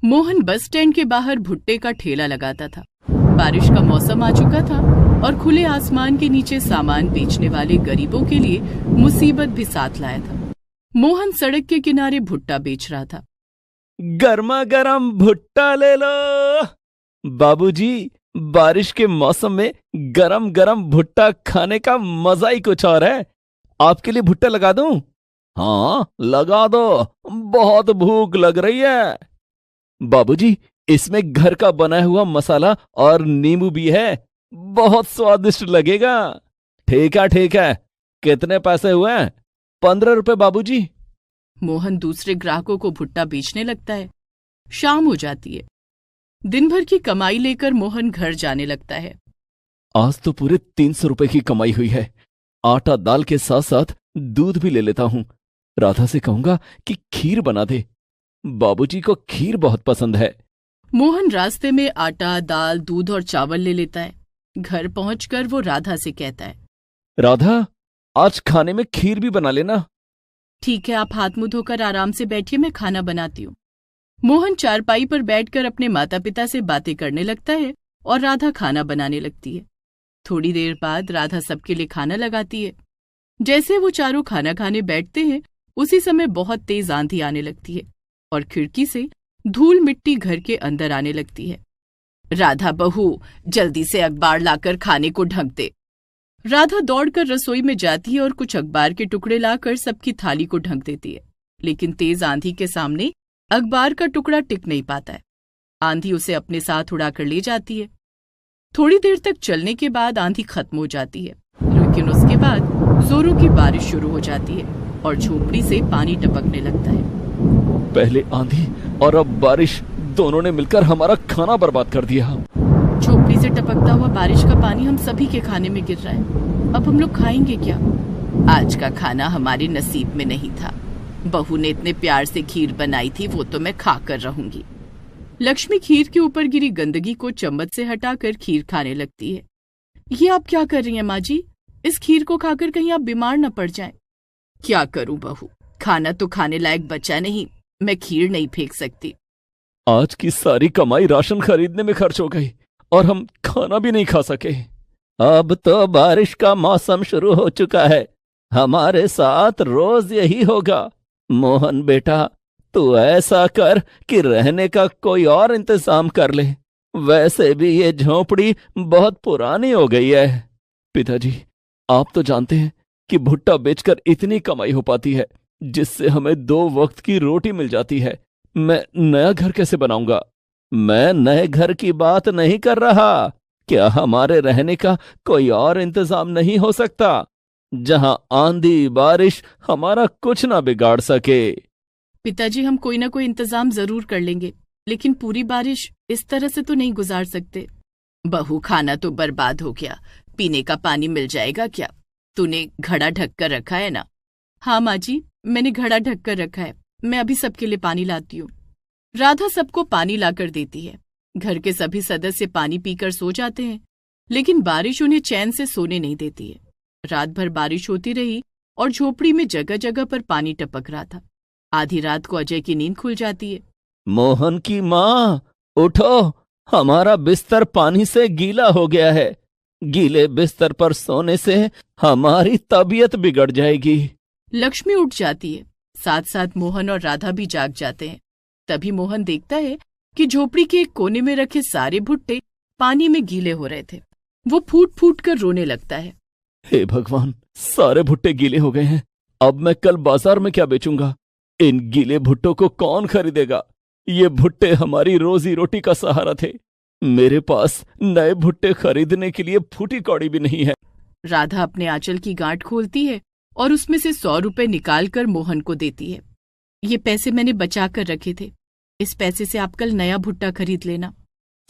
Mohan bus stand के बाहर भुट्टे का ठेला लगाता था। बारिश का मौसम आ चुका था और खुले आसमान के नीचे सामान बेचने वाले गरीबों के लिए मुसीबत भी साथ लाया था। मोहन सड़क के किनारे भुट्टा बेच रहा था। गर्मा गर्म भुट्टा ले लो बाबूजी, बारिश के मौसम में गरम गरम भुट्टा खाने का मजा ही कुछ और है। आपके लिए भुट्टा लगा दूं? हाँ लगा दो, बहुत भूख लग रही है। बाबूजी, इसमें घर का बना हुआ मसाला और नींबू भी है, बहुत स्वादिष्ट लगेगा। ठीक है, कितने पैसे हुए? 15 रुपए बाबूजी। मोहन दूसरे ग्राहकों को भुट्टा बेचने लगता है। शाम हो जाती है। दिन भर की कमाई लेकर मोहन घर जाने लगता है। आज तो पूरे 300 रुपए की कमाई हुई है। आटा दाल के साथ साथ दूध भी ले लेता हूं। राधा से कहूंगा कि खीर बना दे, बाबूजी को खीर बहुत पसंद है। मोहन रास्ते में आटा, दाल, दूध और चावल ले लेता है। घर पहुंचकर वो राधा से कहता है, राधा, आज खाने में खीर भी बना लेना। ठीक है, आप हाथ मुंह धोकर आराम से बैठिए, मैं खाना बनाती हूँ। मोहन चारपाई पर बैठकर अपने माता पिता से बातें करने लगता है और राधा खाना बनाने लगती है। थोड़ी देर बाद राधा सबके लिए खाना लगाती है। जैसे वो चारों खाना खाने बैठते हैं, उसी समय बहुत तेज आंधी आने लगती है और खिड़की से धूल मिट्टी घर के अंदर आने लगती है। राधा बहू, जल्दी से अखबार लाकर खाने को ढक दे। राधा दौड़कर रसोई में जाती है और कुछ अखबार के टुकड़े लाकर सबकी थाली को ढक देती है, लेकिन तेज आंधी के सामने अखबार का टुकड़ा टिक नहीं पाता है। आंधी उसे अपने साथ उड़ाकर ले जाती है। थोड़ी देर तक चलने के बाद आंधी खत्म हो जाती है, लेकिन उसके बाद जोरों की बारिश शुरू हो जाती है और झोपड़ी से पानी टपकने लगता है। पहले आंधी और अब बारिश, दोनों ने मिलकर हमारा खाना बर्बाद कर दिया। झोपड़ी से टपकता हुआ बारिश का पानी हम सभी के खाने में गिर रहा है। अब हम लोग खाएंगे क्या? आज का खाना हमारे नसीब में नहीं था। बहू ने इतने प्यार से खीर बनाई थी, वो तो मैं खाकर रहूंगी। लक्ष्मी खीर के ऊपर गिरी गंदगी को चम्मच से हटाकर खीर खाने लगती है। ये आप क्या कर रही हैं माँ जी? इस खीर को खाकर कहीं आप बीमार न पड़ जाएं। क्या करूं बहू, खाना तो खाने लायक बचा नहीं, मैं खीर नहीं फेंक सकती। आज की सारी कमाई राशन खरीदने में खर्च हो गई और हम खाना भी नहीं खा सके। अब तो बारिश का मौसम शुरू हो चुका है, हमारे साथ रोज यही होगा। मोहन बेटा, तू ऐसा कर कि रहने का कोई और इंतजाम कर ले। वैसे भी ये झोपड़ी बहुत पुरानी हो गई है। पिताजी, आप तो जानते हैं कि भुट्टा बेचकर इतनी कमाई हो पाती है जिससे हमें 2 वक्त की रोटी मिल जाती है। मैं नया घर कैसे बनाऊंगा? मैं नए घर की बात नहीं कर रहा। क्या हमारे रहने का कोई और इंतजाम नहीं हो सकता जहां आंधी बारिश हमारा कुछ ना बिगाड़ सके? पिताजी, हम कोई ना कोई इंतजाम जरूर कर लेंगे, लेकिन पूरी बारिश इस तरह से तो नहीं गुजार सकते। बहू, खाना तो बर्बाद हो गया, पीने का पानी मिल जाएगा क्या? तूने घड़ा ढक कर रखा है ना? हाँ माँ जी, मैंने घड़ा ढक कर रखा है, मैं अभी सबके लिए पानी लाती हूँ। राधा सबको पानी लाकर देती है। घर के सभी सदस्य पानी पीकर सो जाते हैं, लेकिन बारिश उन्हें चैन से सोने नहीं देती है। रात भर बारिश होती रही और झोपड़ी में जगह जगह पर पानी टपक रहा था। आधी रात को अजय की नींद खुल जाती है। मोहन की माँ, उठो, हमारा बिस्तर पानी से गीला हो गया है। गीले बिस्तर पर सोने से हमारी तबीयत बिगड़ जाएगी। लक्ष्मी उठ जाती है, साथ साथ मोहन और राधा भी जाग जाते हैं। तभी मोहन देखता है कि झोपड़ी के एक कोने में रखे सारे भुट्टे पानी में गीले हो रहे थे। वो फूट फूट कर रोने लगता है। हे भगवान, सारे भुट्टे गीले हो गए हैं। अब मैं कल बाजार में क्या बेचूंगा? इन गीले भुट्टों को कौन खरीदेगा? ये भुट्टे हमारी रोजी रोटी का सहारा थे। मेरे पास नए भुट्टे खरीदने के लिए फूटी कौड़ी भी नहीं है। राधा अपने आंचल की गांठ खोलती है और उसमें से 100 रुपए निकालकर मोहन को देती है। ये पैसे मैंने बचा कर रखे थे, इस पैसे से आप कल नया भुट्टा खरीद लेना।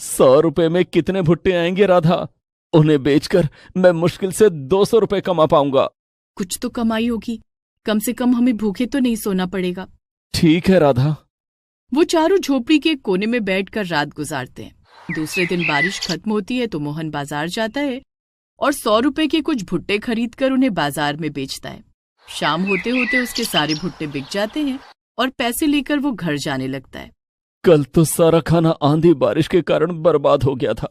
100 रुपए में कितने भुट्टे आएंगे राधा? उन्हें बेचकर मैं मुश्किल से 200 रुपए कमा पाऊंगा। कुछ तो कमाई होगी, कम से कम हमें भूखे तो नहीं सोना पड़ेगा। ठीक है राधा। वो चारों झोपड़ी के कोने में बैठकर रात गुजारते हैं। दूसरे दिन बारिश खत्म होती है तो मोहन बाजार जाता है और 100 रुपए के कुछ भुट्टे खरीदकर उन्हें बाजार में बेचता है। शाम होते होते उसके सारे भुट्टे बिक जाते हैं और पैसे लेकर वो घर जाने लगता है। कल तो सारा खाना आंधी बारिश के कारण बर्बाद हो गया था।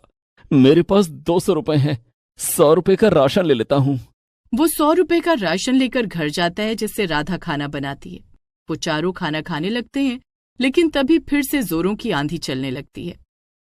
मेरे पास 200 रुपए हैं, 100 रुपए का राशन ले लेता हूँ। वो 100 रुपए का राशन लेकर घर जाता है, जिससे राधा खाना बनाती है। वो चारों खाना खाने लगते हैं, लेकिन तभी फिर से जोरों की आंधी चलने लगती है।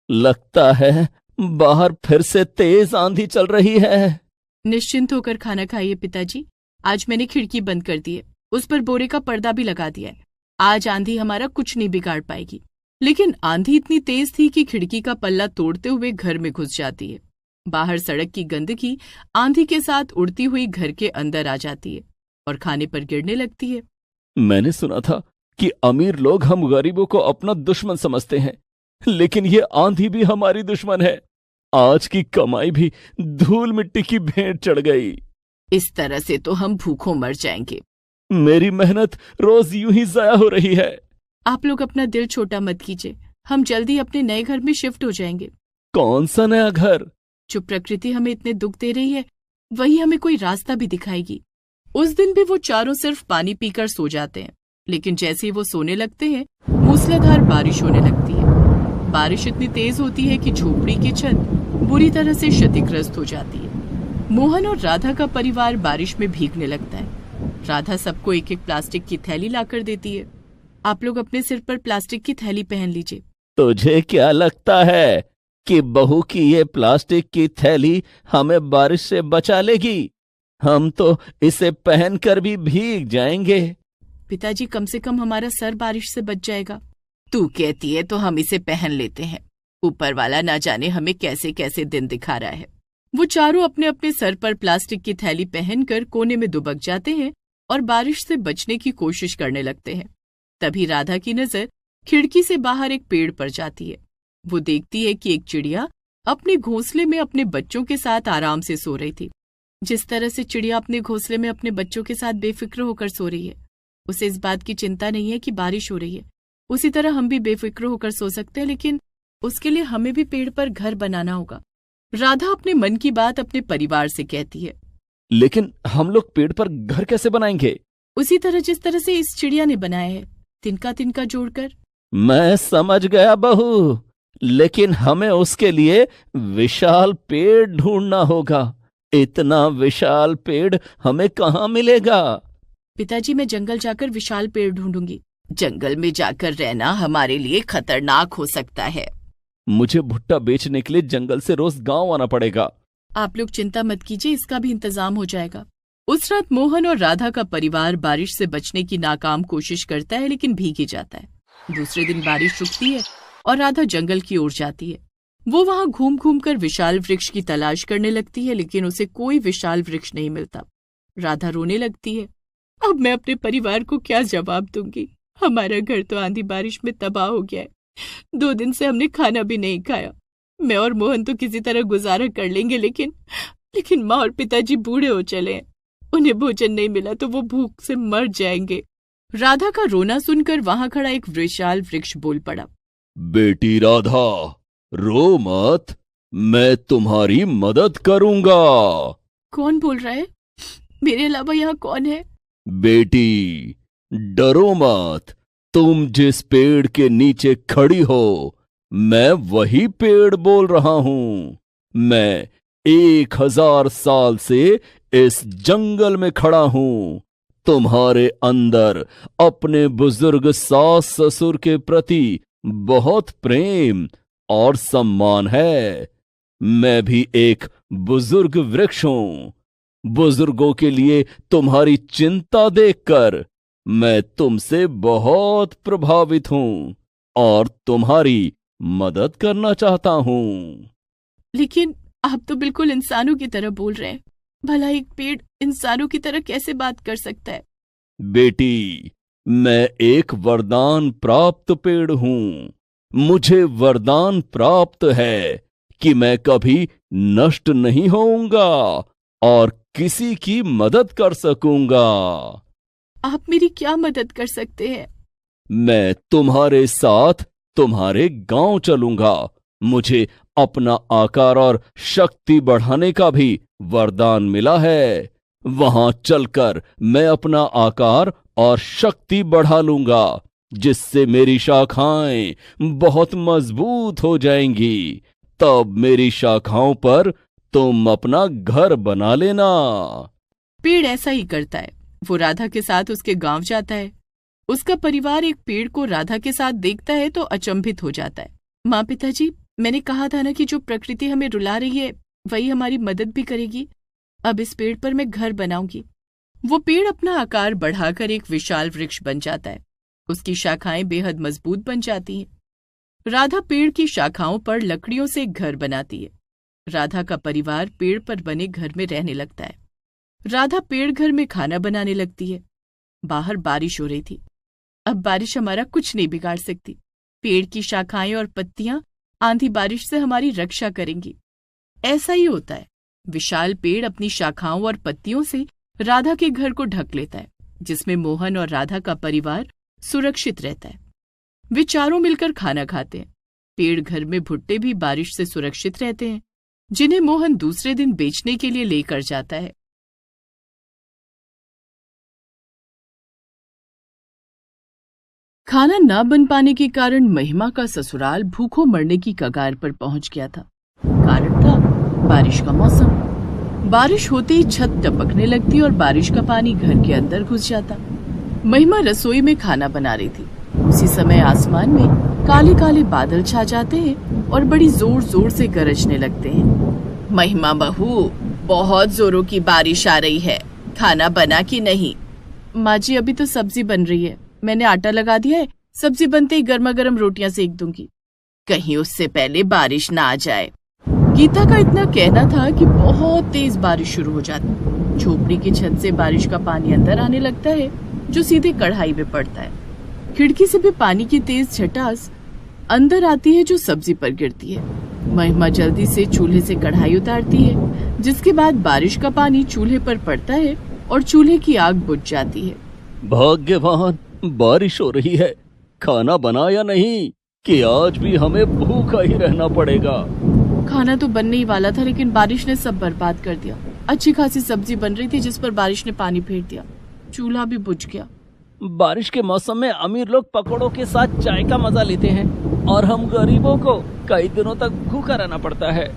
लगता है बाहर फिर से तेज आंधी चल रही है। निश्चिंत होकर खाना खाइए पिताजी। आज मैंने खिड़की बंद कर दी है, उस पर बोरे का पर्दा भी लगा दिया है। आज आंधी हमारा कुछ नहीं बिगाड़ पाएगी। लेकिन आंधी इतनी तेज थी कि खिड़की का पल्ला तोड़ते हुए घर में घुस जाती है। बाहर सड़क की गंदगी आंधी के साथ उड़ती हुई घर के अंदर आ जाती है और खाने पर गिरने लगती है। मैंने सुना था कि अमीर लोग हम गरीबों को अपना दुश्मन समझते हैं, लेकिन ये आंधी भी हमारी दुश्मन है। आज की कमाई भी धूल मिट्टी की भेंट चढ़ गई। इस तरह से तो हम भूखों मर जाएंगे। मेरी मेहनत रोज यूं ही जाया हो रही है। आप लोग अपना दिल छोटा मत कीजिए, हम जल्दी अपने नए घर में शिफ्ट हो जाएंगे। कौन सा नया घर? जो प्रकृति हमें इतने दुख दे रही है, वही हमें कोई रास्ता भी दिखाएगी। उस दिन भी वो चारों सिर्फ पानी पीकर सो जाते हैं, लेकिन जैसे ही वो सोने लगते हैं, मूसलाधार बारिश होने लगती है। बारिश इतनी तेज होती है कि झोपड़ी की छत बुरी तरह से क्षतिग्रस्त हो जाती है। मोहन और राधा का परिवार बारिश में भीगने लगता है। राधा सबको एक एक प्लास्टिक की थैली लाकर देती है। आप लोग अपने सिर पर प्लास्टिक की थैली पहन लीजिए। तुझे क्या लगता है कि बहू की ये प्लास्टिक की थैली हमें बारिश से बचा लेगी? हम तो इसे पहनकर भी भीग जाएंगे। पिताजी, कम से कम हमारा सर बारिश से बच जाएगा। तू कहती है तो हम इसे पहन लेते हैं। ऊपर वाला ना जाने हमें कैसे कैसे दिन दिखा रहा है। वो चारों अपने अपने सर पर प्लास्टिक की थैली पहनकर कोने में दुबक जाते हैं और बारिश से बचने की कोशिश करने लगते हैं। तभी राधा की नजर खिड़की से बाहर एक पेड़ पर जाती है। वो देखती है कि एक चिड़िया अपने घोंसले में अपने बच्चों के साथ आराम से सो रही थी। जिस तरह से चिड़िया अपने घोंसले में अपने बच्चों के साथ बेफिक्र होकर सो रही है, उसे इस बात की चिंता नहीं है कि बारिश हो रही है। उसी तरह हम भी बेफिक्र होकर सो सकते हैं, लेकिन उसके लिए हमें भी पेड़ पर घर बनाना होगा। राधा अपने मन की बात अपने परिवार से कहती है। लेकिन हम लोग पेड़ पर घर कैसे बनाएंगे? उसी तरह जिस तरह से इस चिड़िया ने बनाया है, तिनका तिनका जोड़कर। मैं समझ गया बहू, लेकिन हमें उसके लिए विशाल पेड़ ढूंढना होगा। इतना विशाल पेड़ हमें कहाँ मिलेगा? पिताजी, मैं जंगल जाकर विशाल पेड़ ढूंढूंगी। जंगल में जाकर रहना हमारे लिए खतरनाक हो सकता है। मुझे भुट्टा बेचने के लिए जंगल से रोज गांव आना पड़ेगा। आप लोग चिंता मत कीजिए, इसका भी इंतजाम हो जाएगा। उस रात मोहन और राधा का परिवार बारिश से बचने की नाकाम कोशिश करता है, लेकिन भीग ही जाता है। दूसरे दिन बारिश रुकती है और राधा जंगल की ओर जाती है। वो वहां घूम घूम कर विशाल वृक्ष की तलाश करने लगती है, लेकिन उसे कोई विशाल वृक्ष नहीं मिलता। राधा रोने लगती है। अब मैं अपने परिवार को क्या जवाब दूंगी? हमारा घर तो आंधी बारिश में तबाह हो गया है। 2 दिन से हमने खाना भी नहीं खाया। मैं और मोहन तो किसी तरह गुजारा कर लेंगे, लेकिन माँ और पिताजी बूढ़े हो चले हैं। उन्हें भोजन नहीं मिला तो वो भूख से मर जाएंगे। राधा का रोना सुनकर वहां खड़ा एक विशाल वृक्ष बोल पड़ा। बेटी राधा, रो मत, मैं तुम्हारी मदद करूंगा। कौन बोल रहा है? मेरे अलावा यहाँ कौन है? बेटी, डरो मत। तुम जिस पेड़ के नीचे खड़ी हो, मैं वही पेड़ बोल रहा हूं। मैं 1000 साल से इस जंगल में खड़ा हूं। तुम्हारे अंदर अपने बुजुर्ग सास ससुर के प्रति बहुत प्रेम और सम्मान है। मैं भी एक बुजुर्ग वृक्ष हूं। बुजुर्गों के लिए तुम्हारी चिंता देखकर मैं तुमसे बहुत प्रभावित हूं और तुम्हारी मदद करना चाहता हूं। लेकिन आप तो बिल्कुल इंसानों की तरह बोल रहे हैं। भला एक पेड़ इंसानों की तरह कैसे बात कर सकता है? बेटी, मैं एक वरदान प्राप्त पेड़ हूं। मुझे वरदान प्राप्त है कि मैं कभी नष्ट नहीं होऊंगा और किसी की मदद कर सकूंगा। आप मेरी क्या मदद कर सकते हैं? मैं तुम्हारे साथ तुम्हारे गांव चलूंगा। मुझे अपना आकार और शक्ति बढ़ाने का भी वरदान मिला है। वहां चलकर मैं अपना आकार और शक्ति बढ़ा लूंगा। जिससे मेरी शाखाएं बहुत मजबूत हो जाएंगी। तब मेरी शाखाओं पर तुम अपना घर बना लेना। पेड़ ऐसा ही करता है। वो राधा के साथ उसके गांव जाता है। उसका परिवार एक पेड़ को राधा के साथ देखता है तो अचंभित हो जाता है। माँ, पिताजी, मैंने कहा था ना कि जो प्रकृति हमें रुला रही है वही हमारी मदद भी करेगी। अब इस पेड़ पर मैं घर बनाऊंगी। वो पेड़ अपना आकार बढ़ाकर एक विशाल वृक्ष बन जाता है। उसकी शाखाएं बेहद मजबूत बन जाती हैं। राधा पेड़ की शाखाओं पर लकड़ियों से एक घर बनाती है। राधा का परिवार पेड़ पर बने घर में रहने लगता है। राधा पेड़ घर में खाना बनाने लगती है। बाहर बारिश हो रही थी। अब बारिश हमारा कुछ नहीं बिगाड़ सकती। पेड़ की शाखाएं और पत्तियां आंधी बारिश से हमारी रक्षा करेंगी। ऐसा ही होता है। विशाल पेड़ अपनी शाखाओं और पत्तियों से राधा के घर को ढक लेता है, जिसमें मोहन और राधा का परिवार सुरक्षित रहता है। वे चारों मिलकर खाना खाते हैं। पेड़ घर में भुट्टे भी बारिश से सुरक्षित रहते हैं, जिन्हें मोहन दूसरे दिन बेचने के लिए लेकर जाता है। खाना न बन पाने के कारण महिमा का ससुराल भूखों मरने की कगार पर पहुंच गया था। कारण था बारिश का मौसम। बारिश होते ही छत टपकने लगती और बारिश का पानी घर के अंदर घुस जाता। महिमा रसोई में खाना बना रही थी। उसी समय आसमान में काले काले बादल छा जाते हैं और बड़ी जोर जोर से गरजने लगते हैं। महिमा बहू, बहुत जोरों की बारिश आ रही है। खाना बना कि नहीं? माँ जी, अभी तो सब्जी बन रही है। मैंने आटा लगा दिया है। सब्जी बनते ही गर्मा गर्म रोटियां सेक दूंगी। कहीं उससे पहले बारिश ना आ जाए। गीता का इतना कहना था कि बहुत तेज बारिश शुरू हो जाती। झोपड़ी की छत से बारिश का पानी अंदर आने लगता है, जो सीधे कढ़ाई में पड़ता है। खिड़की से भी पानी की तेज छटास अंदर आती है, जो सब्जी पर गिरती है। महिमा जल्दी से चूल्हे से कढ़ाई उतारती है, जिसके बाद बारिश का पानी चूल्हे पर पड़ता है और चूल्हे की आग बुझ जाती है। भाग्यवान, बारिश हो रही है। खाना बनाया नहीं कि आज भी हमें भूखा ही रहना पड़ेगा। खाना तो बनने ही वाला था, लेकिन बारिश ने सब बर्बाद कर दिया। अच्छी खासी सब्जी बन रही थी, जिस पर बारिश ने पानी फेर दिया। चूल्हा भी बुझ गया। बारिश के मौसम में अमीर लोग पकौड़ों के साथ चाय का मजा लेते हैं और हम गरीबों को कई दिनों तक भूखा रहना पड़ता है।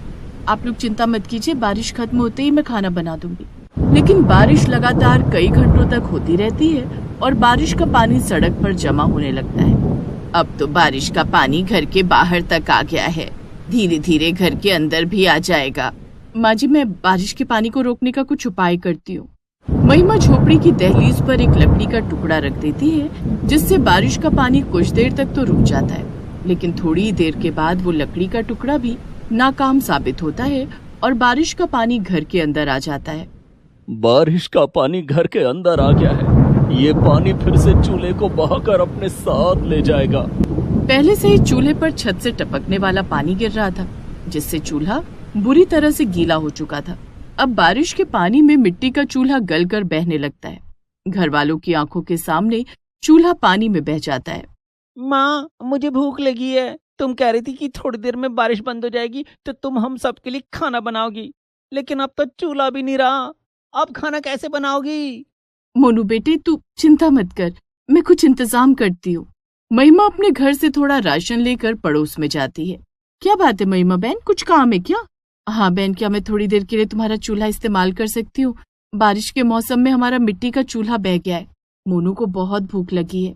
आप लोग चिंता मत कीजिए, बारिश खत्म होते ही मैं खाना बना दूंगी। लेकिन बारिश लगातार कई घंटों तक होती रहती है और बारिश का पानी सड़क पर जमा होने लगता है। अब तो बारिश का पानी घर के बाहर तक आ गया है। धीरे धीरे घर के अंदर भी आ जाएगा। माँ जी, मैं बारिश के पानी को रोकने का कुछ उपाय करती हूँ। महिमा झोपड़ी की दहलीज पर एक लकड़ी का टुकड़ा रख देती है, जिससे बारिश का पानी कुछ देर तक तो रुक जाता है, लेकिन थोड़ी देर के बाद वो लकड़ी का टुकड़ा भी नाकाम साबित होता है और बारिश का पानी घर के अंदर आ जाता है। बारिश का पानी घर के अंदर आ गया है। ये पानी फिर से चूल्हे को बहाकर अपने साथ ले जाएगा। पहले से ही चूल्हे पर छत से टपकने वाला पानी गिर रहा था, जिससे चूल्हा बुरी तरह से गीला हो चुका था। अब बारिश के पानी में मिट्टी का चूल्हा गलकर बहने लगता है। घर वालों की आंखों के सामने चूल्हा पानी में बह जाता है। माँ, मुझे भूख लगी है। तुम कह रही थी कि थोड़ी देर में बारिश बंद हो जाएगी तो तुम हम सबके लिए खाना बनाओगी, लेकिन अब तो चूल्हा भी नहीं रहा। अब खाना कैसे बनाओगी? मोनू बेटे, तू चिंता मत कर, मैं कुछ इंतजाम करती हूँ। महिमा अपने घर से थोड़ा राशन लेकर पड़ोस में जाती है। क्या बात है महिमा बहन, कुछ काम है क्या? हाँ बहन, क्या मैं थोड़ी देर के लिए तुम्हारा चूल्हा इस्तेमाल कर सकती हूँ? बारिश के मौसम में हमारा मिट्टी का चूल्हा बह गया है। मोनू को बहुत भूख लगी है।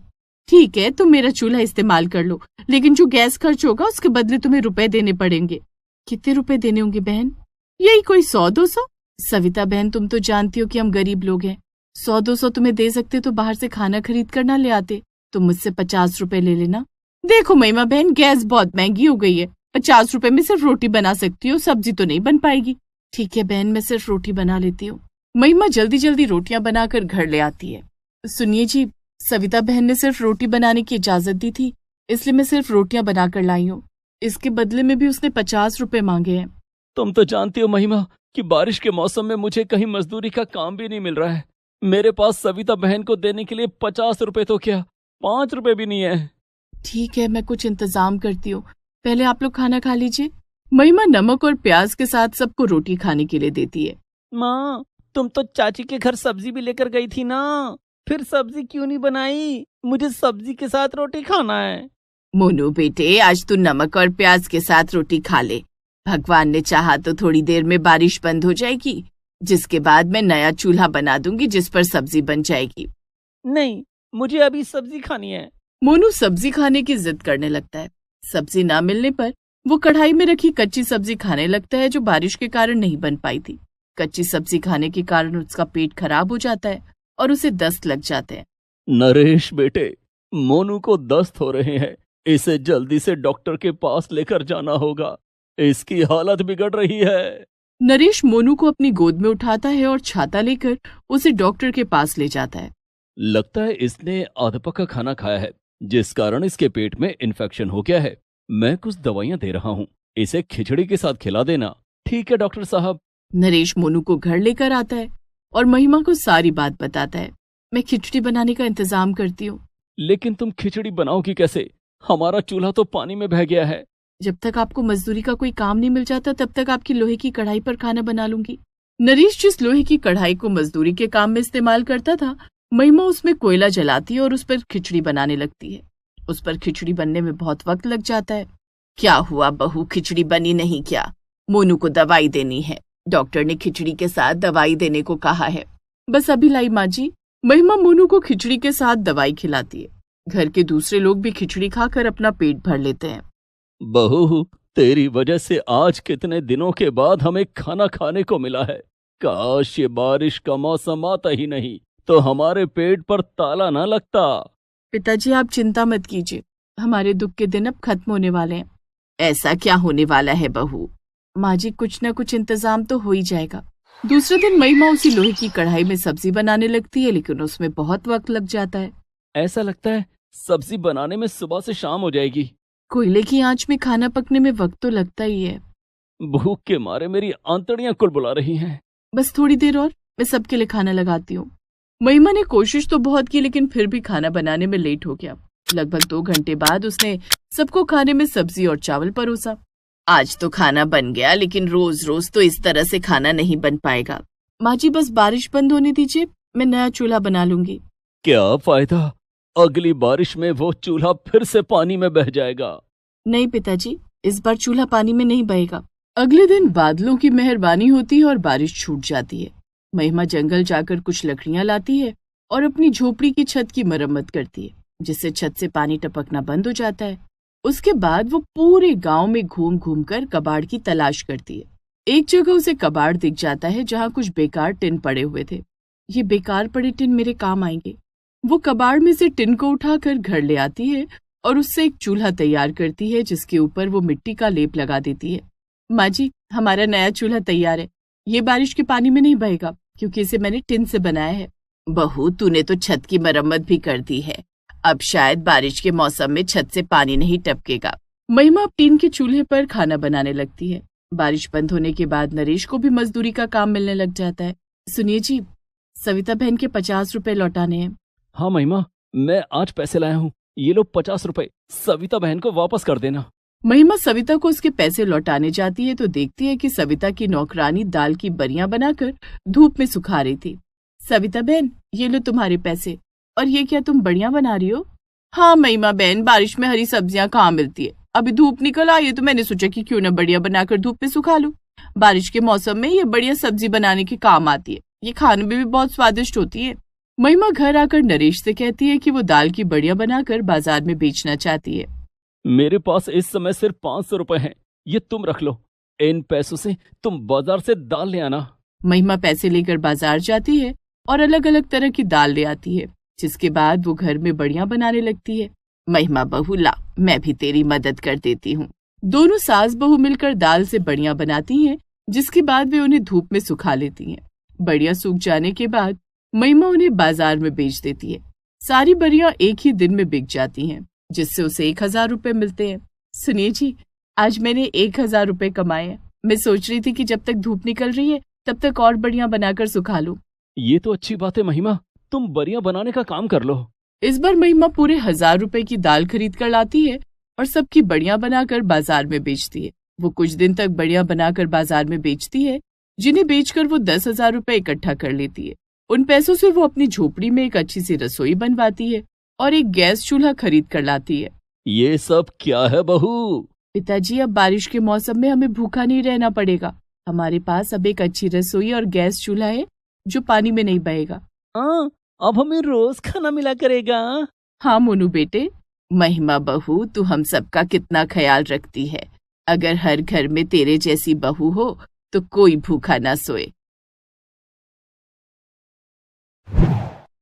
ठीक है, तुम मेरा चूल्हा इस्तेमाल कर लो, लेकिन जो गैस खर्च होगा उसके बदले तुम्हें रुपए देने पड़ेंगे। कितने रुपए देने होंगे बहन? यही कोई 100-200। सविता बहन, तुम तो जानती हो कि हम गरीब लोग हैं। 100-200 तुम्हें दे सकते तो बाहर से खाना खरीद कर ना ले आते। तुम मुझसे 50 रुपए ले लेना। देखो महिमा बहन, गैस बहुत महंगी हो गई है। 50 रुपए में सिर्फ रोटी बना सकती हो, सब्जी तो नहीं बन पाएगी। ठीक है बहन, मैं सिर्फ रोटी बना लेती हूँ। महिमा जल्दी जल्दी रोटियां बनाकर घर ले आती है। सुनिए जी, सविता बहन ने सिर्फ रोटी बनाने की इजाजत दी थी, इसलिए मैं सिर्फ रोटियां बनाकर लाई हूँ। इसके बदले में भी उसने 50 रुपए मांगे हैं। तुम तो जानती हो महिमा कि बारिश के मौसम में मुझे कहीं मजदूरी का काम भी नहीं मिल रहा है। मेरे पास सविता बहन को देने के लिए 50 रुपए तो क्या, 5 रुपए भी नहीं है। ठीक है, मैं कुछ इंतजाम करती हूँ। पहले आप लोग खाना खा लीजिए। महिमा नमक और प्याज के साथ सबको रोटी खाने के लिए देती है। माँ, तुम तो चाची के घर सब्जी भी लेकर गई थी ना, फिर सब्जी क्यों नहीं बनाई? मुझे सब्जी के साथ रोटी खाना है। मोनू बेटे, आज तू नमक और प्याज के साथ रोटी खा ले। भगवान ने चाहा तो थोड़ी देर में बारिश बंद हो जाएगी, जिसके बाद मैं नया चूल्हा बना दूंगी जिस पर सब्जी बन जाएगी। नहीं, मुझे अभी सब्जी खानी है। मोनू सब्जी खाने की जिद करने लगता है। सब्जी ना मिलने पर वो कढ़ाई में रखी कच्ची सब्जी खाने लगता है जो बारिश के कारण नहीं बन पाई थी। कच्ची सब्जी खाने के कारण उसका पेट खराब हो जाता है और उसे दस्त लग जाते हैं। नरेश बेटे, मोनू को दस्त हो रहे हैं, इसे जल्दी से डॉक्टर के पास लेकर जाना होगा, इसकी हालत बिगड़ रही है। नरेश मोनू को अपनी गोद में उठाता है और छाता लेकर उसे डॉक्टर के पास ले जाता है। लगता है इसने आधा पका खाना खाया है, जिस कारण इसके पेट में इन्फेक्शन हो गया है। मैं कुछ दवाइयां दे रहा हूँ, इसे खिचड़ी के साथ खिला देना। ठीक है डॉक्टर साहब। नरेश मोनू को घर लेकर आता है और महिमा को सारी बात बताता है। मैं खिचड़ी बनाने का इंतजाम करती हूँ। लेकिन तुम खिचड़ी बनाओगी कैसे? हमारा चूल्हा तो पानी में बह गया है। जब तक आपको मजदूरी का कोई काम नहीं मिल जाता तब तक आपकी लोहे की कढ़ाई पर खाना बना लूंगी। नरेश जिस लोहे की कढ़ाई को मजदूरी के काम में इस्तेमाल करता था, महिमा उसमें कोयला जलाती है और उस पर खिचड़ी बनाने लगती है। उस पर खिचड़ी बनने में बहुत वक्त लग जाता है। क्या हुआ बहू, खिचड़ी बनी नहीं क्या? मोनू को दवाई देनी है, डॉक्टर ने खिचड़ी के साथ दवाई देने को कहा है। बस अभी लाई माँ जी। महिमा मोनू को खिचड़ी के साथ दवाई खिलाती है। घर के दूसरे लोग भी खिचड़ी खाकर अपना पेट भर लेते हैं। बहू, तेरी वजह से आज कितने दिनों के बाद हमें खाना खाने को मिला है। काश ये बारिश का मौसम आता ही नहीं तो हमारे पेट पर ताला ना लगता। पिताजी, आप चिंता मत कीजिए, हमारे दुख के दिन अब खत्म होने वाले हैं। ऐसा क्या होने वाला है बहू? माँ जी, कुछ न कुछ इंतजाम तो हो ही जाएगा। दूसरे दिन महिमा उसी लोहे की कढ़ाई में सब्जी बनाने लगती है, लेकिन उसमें बहुत वक्त लग जाता है। ऐसा लगता है सब्जी बनाने में सुबह से शाम हो जाएगी। कोयले की आंच में खाना पकने में वक्त तो लगता ही है। भूख के मारे मेरी आंतड़ियां कुड़बुड़ा रही हैं। बस थोड़ी देर और, मैं सबके लिए खाना लगाती हूँ। महिमा ने कोशिश तो बहुत की, लेकिन फिर भी खाना बनाने में लेट हो गया। लगभग 2 घंटे बाद उसने सबको खाने में सब्जी और चावल परोसा। आज तो खाना बन गया, लेकिन रोज रोज तो इस तरह से खाना नहीं बन पाएगा। माँ जी, बस बारिश बंद होने दीजिए, मैं नया चूल्हा बना लूंगी। क्या फायदा, अगली बारिश में वो चूल्हा फिर से पानी में बह जाएगा। नहीं पिताजी, इस बार चूल्हा पानी में नहीं बहेगा। अगले दिन बादलों की मेहरबानी होती है और बारिश छूट जाती है। महिमा जंगल जाकर कुछ लकड़ियां लाती है और अपनी झोपड़ी की छत की मरम्मत करती है, जिससे छत से पानी टपकना बंद हो जाता है। उसके बाद वो पूरे गांव में घूम घूम कर कबाड़ की तलाश करती है। एक जगह उसे कबाड़ दिख जाता है जहां कुछ बेकार टिन पड़े हुए थे। ये बेकार पड़े टिन मेरे काम आएंगे। वो कबाड़ में से टिन को उठाकर घर ले आती है और उससे एक चूल्हा तैयार करती है, जिसके ऊपर वो मिट्टी का लेप लगा देती है। माँ जी, हमारा नया चूल्हा तैयार है। ये बारिश के पानी में नहीं बहेगा क्योंकि इसे मैंने टिन से बनाया है। बहू, तूने तो छत की मरम्मत भी कर दी है, अब शायद बारिश के मौसम में छत से पानी नहीं टपकेगा। महिमा अब टीन के चूल्हे पर खाना बनाने लगती है। बारिश बंद होने के बाद नरेश को भी मजदूरी का काम मिलने लग जाता है। सुनिए जी, सविता बहन के 50 रुपए लौटाने हैं। हाँ महिमा, मैं आज पैसे लाया हूँ, ये लो 50 रुपए, सविता बहन को वापस कर देना। महिमा सविता को उसके पैसे लौटाने जाती है तो देखती है कि सविता की नौकरानी दाल की बरियां बनाकर धूप में सुखा रही थी। सविता बहन, ये लो तुम्हारे पैसे। और ये क्या, तुम बड़ियां बना रही हो? हाँ महिमा बहन, बारिश में हरी सब्जियां कहाँ मिलती है, अभी धूप निकल आई है तो मैंने सोचा कि क्यों न बढ़िया बनाकर धूप में सुखा लूं। बारिश के मौसम में ये बढ़िया सब्जी बनाने के काम आती है, ये खाने में भी बहुत स्वादिष्ट होती है। महिमा घर आकर नरेश से कहती है कि वो दाल की बढ़िया बनाकर बाजार में बेचना चाहती है। मेरे पास इस समय सिर्फ 500 रुपए हैं, ये तुम रख लो, इन पैसों से तुम बाजार से दाल ले आना। महिमा पैसे लेकर बाजार जाती है और अलग अलग तरह की दाल ले आती है, जिसके बाद वो घर में बढ़िया बनाने लगती है। महिमा बहू ला, मैं भी तेरी मदद कर देती हूँ। दोनों सास बहू मिलकर दाल से बढ़िया बनाती हैं, जिसके बाद वे उन्हें धूप में सुखा लेती हैं। बढ़िया सूख जाने के बाद महिमा उन्हें बाजार में बेच देती है। सारी बढ़िया एक ही दिन में बिक जाती हैं, जिससे उसे 1000 रुपए मिलते हैं। सुनिए जी, आज मैंने 1000 रुपए कमाए हैं। मैं सोच रही थी कि जब तक धूप निकल रही है तब तक और बढ़िया बनाकर सुखा लूं। ये तो अच्छी बात है महिमा, तुम बढ़िया बनाने का काम कर लो। इस बार महिमा पूरे 1000 रुपए की दाल खरीद कर लाती है और सबकी बढ़िया बनाकर बाजार में बेचती है। वो कुछ दिन तक बढ़िया बनाकर बाजार में बेचती है, जिन्हें बेचकर वो 10,000 रुपए इकट्ठा कर लेती है। उन पैसों से वो अपनी झोपड़ी में एक अच्छी सी रसोई बनवाती है और एक गैस चूल्हा खरीद कर लाती है। ये सब क्या है बहू? पिताजी, अब बारिश के मौसम में हमें भूखा नहीं रहना पड़ेगा। हमारे पास अब एक अच्छी रसोई और गैस चूल्हा है जो पानी में नहीं बहेगा। हाँ, अब हमें रोज खाना मिला करेगा। हाँ मोनू बेटे, महिमा बहू, तू हम सबका कितना ख्याल रखती है। अगर हर घर में तेरे जैसी बहू हो तो कोई भूखा ना सोए।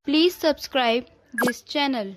Please subscribe this channel.